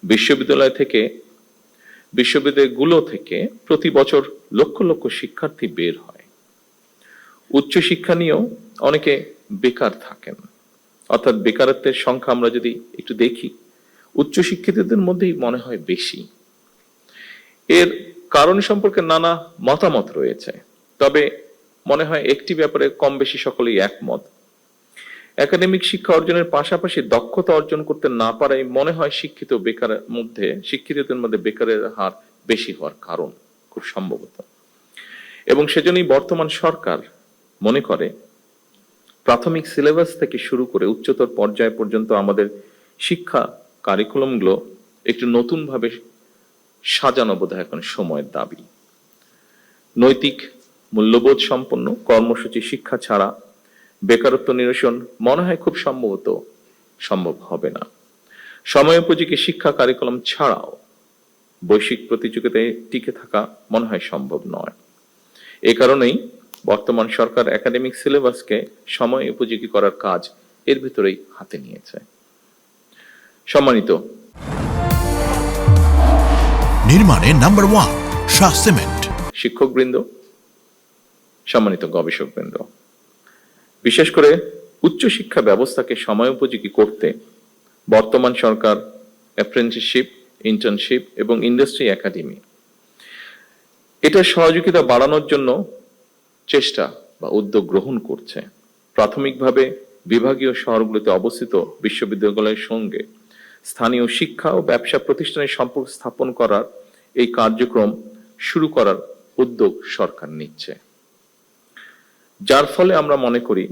বিশ্ববিদ্যালয়গুলো থেকে প্রতি বছর লক্ষ লক্ষ শিক্ষার্থী বের হয়। উচ্চশিক্ষা নিয়েও অনেকে বেকার থাকেন, অর্থাৎ বেকারত্বের সংখ্যা আমরা যদি একটু দেখি উচ্চশিক্ষিতদের মধ্যেই মনে হয় বেশি। এর কারণ সম্পর্কে নানা মতামত রয়েছে, তবে মনে হয় একটি ব্যাপারে কম বেশি সকলেই একমত। একাডেমিক শিক্ষা অর্জনের পাশাপাশি দক্ষতা অর্জন করতে না পারাই মনে হয় শিক্ষিতদের মধ্যে বেকারের হার বেশি হওয়ার কারণ, খুব সম্ভবত। এবং সেজন্যই বর্তমান সরকার মনে করে প্রাথমিক সিলেবাস থেকে শুরু করে উচ্চতর পর্যায় পর্যন্ত আমাদের শিক্ষা কারিকুলামগুলো একটু নতুন ভাবে সাজানো বোধহয় এখন সময়ের দাবি। নৈতিক মূল্যবোধ সম্পন্ন কর্মসূচি শিক্ষা ছাড়া বেকারত্ব নিরসন মনে হয় খুব সম্ভবত সম্ভব হবে না। সময়োপযোগী শিক্ষা কারিকুলাম ছাড়াও বৈশ্বিক প্রতিযোগিতায় টিকে থাকা মনে হয় সম্ভব নয়। এ কারণেই বর্তমান সরকার একাডেমিক সিলেবাসকে সময় উপযোগী করার কাজ এর ভিতরেই হাতে নিয়েছে। সম্মানিত নির্মাণে নাম্বার 1 শাহ সিমেন্ট, শিক্ষকবৃন্দ, সম্মানিত গবেষকবৃন্দ, বিশেষ করে উচ্চশিক্ষা ব্যবস্থাকে সময়োপযোগী করতে বর্তমান সরকার অ্যাপ্রেন্টিসশিপ, ইন্টার্নশিপ এবং ইন্ডাস্ট্রি একাডেমি এটা সহযোগিতা বাড়ানোর জন্য চেষ্টা বা উদ্যোগ গ্রহণ করছে। প্রাথমিকভাবে বিভাগীয় শহরগুলোতে অবস্থিত বিশ্ববিদ্যালয়ের সঙ্গে স্থানীয় শিক্ষা ও ব্যবসা প্রতিষ্ঠানের সম্পর্ক স্থাপন করার এই কার্যক্রম শুরু করার উদ্যোগ সরকার নিচ্ছে, যার ফলে আমরা মনে করি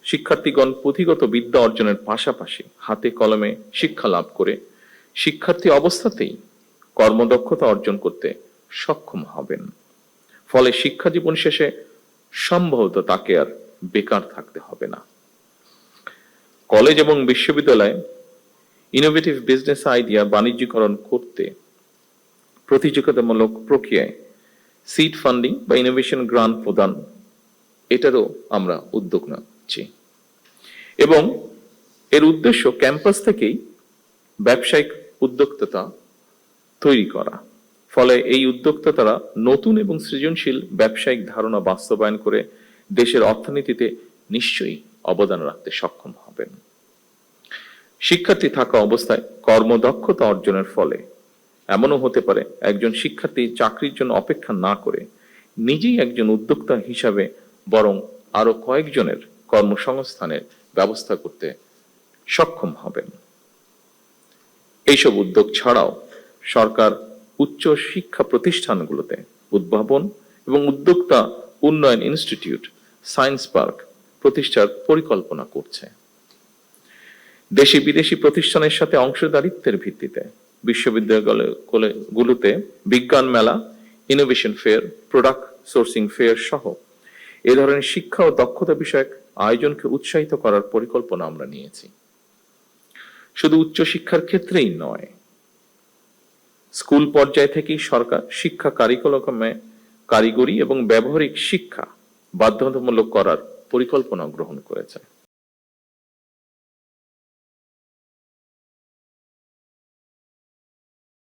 শিক্ষার্থীগণ পুঁথিগত বিদ্যা অর্জনের পাশাপাশি হাতে কলমে শিক্ষা লাভ করে শিক্ষার্থী অবস্থাতেই কর্মদক্ষতা অর্জন করতে সক্ষম হবেন। ফলে শিক্ষা জীবন শেষে সম্ভবত তাকে আর বেকার থাকতে হবে না। কলেজ এবং বিশ্ববিদ্যালয়ে ইনোভেটিভ বিজনেস আইডিয়া বাণিজ্যিকরণ করতে প্রতিযোগিতামূলক প্রক্রিয়ায় সিড ফান্ডিং বা ইনোভেশন গ্রান্ট প্রদান, এটারও আমরা উদ্যোগ নিচ্ছি এবং এর উদ্দেশ্য ক্যাম্পাস থেকেই ব্যবসায়িক উদ্যোক্তা তৈরি করা। ফলে এই উদ্যোক্তারা নতুন এবং সৃজনশীল ব্যবসায়িক ধারণা বাস্তবায়ন করে দেশের অর্থনীতিতে নিশ্চয়ই অবদান রাখতে সক্ষম হবেন। শিক্ষার্থী থাকা অবস্থায় কর্মদক্ষতা অর্জনের ফলে এমনও হতে পারে একজন শিক্ষার্থী চাকরির জন্য অপেক্ষা না করে নিজেই একজন উদ্যোক্তা হিসাবে বরং আরো কয়েকজনের কর্মসংস্থানের ব্যবস্থা করতে সক্ষম হবেন। এইসব উদ্যোগ ছাড়াও সরকার উচ্চ শিক্ষা প্রতিষ্ঠানগুলোতে উদ্ভাবন এবং উদ্যোক্তা উন্নয়ন ইনস্টিটিউট, সায়েন্স পার্ক প্রতিষ্ঠার পরিকল্পনা করছে। দেশি বিদেশি প্রতিষ্ঠানের সাথে অংশীদারিত্বের ভিত্তিতে বিশ্ববিদ্যালয়গুলোতে বিজ্ঞান মেলা, innovation fair, product sourcing fair সহ এ ধরনের শিক্ষা ও দক্ষতা বিষয়ক আয়োজনকে উৎসাহিত করার পরিকল্পনা আমরা নিয়েছি। শুধু উচ্চশিক্ষার ক্ষেত্রেই নয়, স্কুল পর্যায় থেকেই সরকার শিক্ষা কারিকুলামে কারিগরি এবং ব্যবহারিক শিক্ষা বাধ্যতামূলক করার পরিকল্পনা গ্রহণ করেছে।